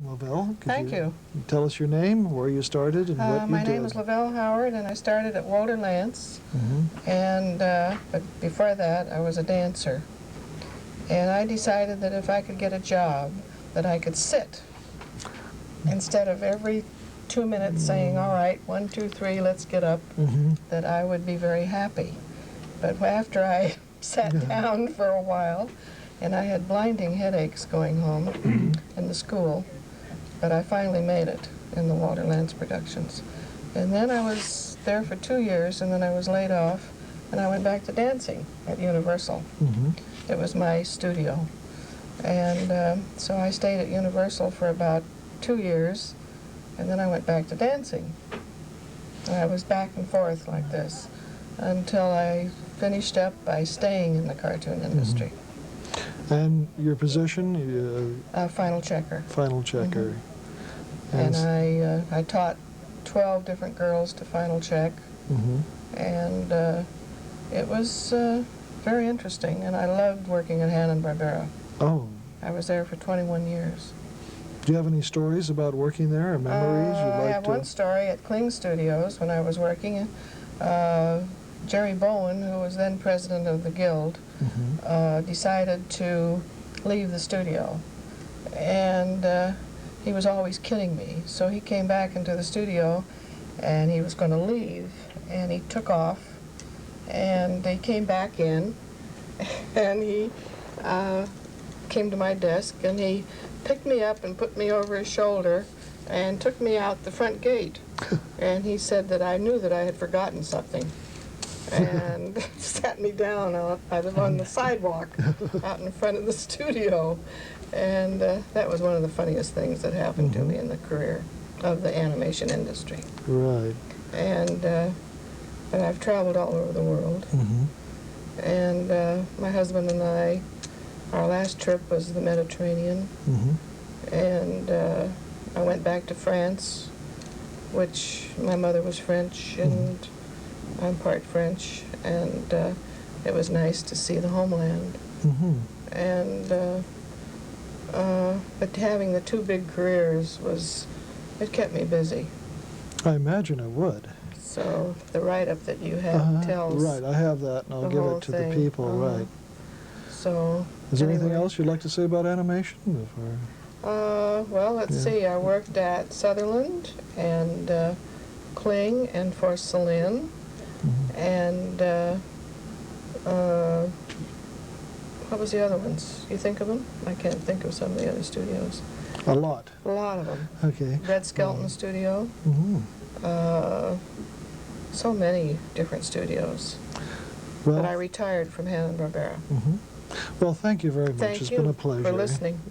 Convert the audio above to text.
Lavelle, Thank you. tell us your name, where you started, and what you did? My name is Lavelle Howard, and I started at Walter Lance. And but before that, I was a dancer. And I decided that if I could get a job that I could sit instead of every 2 minutes saying, all right, 1, 2, 3, let's get up, that I would be very happy. But after I sat down for a while, and I had blinding headaches going home in the school, but I finally made it in the Walter Lance productions. And then I was there for 2 years, and then I was laid off, and I went back to dancing at Universal. It was my studio. And so I stayed at Universal for about 2 years, and then I went back to dancing. And I was back and forth like this until I finished up by staying in the cartoon industry. And your position? Final checker. Final checker. And I taught 12 different girls to final check. And it was very interesting, and I loved working at Hanna-Barbera. Oh. I was there for 21 years. Do you have any stories about working there, or memories you'd like I have one story at Kling Studios when I was working. Jerry Bowen, who was then president of the Guild, decided to leave the studio. And he was always kidding me. So he came back into the studio, and he was going to leave, and he took off, and he came back in, and he came to my desk, and he picked me up and put me over his shoulder and took me out the front gate. And he said that I knew that I had forgotten something, and sat me down on the sidewalk out in front of the studio. And that was one of the funniest things that happened to me in the career of the animation industry. Right. And I've traveled all over the world. And my husband and I, our last trip was the Mediterranean. And I went back to France, which my mother was French, and I'm part French, and it was nice to see the homeland. And but having the two big careers it kept me busy. I imagine it would. So the write-up that you have tells. Right, I have that, and I'll give it to the people. Right. So. Is there anything else you'd like to say about animation? Well, let's see. I worked at Sutherland and Kling and for Celine, and what was the other ones? You think of them? I can't think of some of the other studios. A lot. A lot of them. Okay. Red Skelton Studio. So many different studios. Well, but I retired from Hanna-Barbera. Well, thank you very much. Thank It's you been a pleasure. for listening.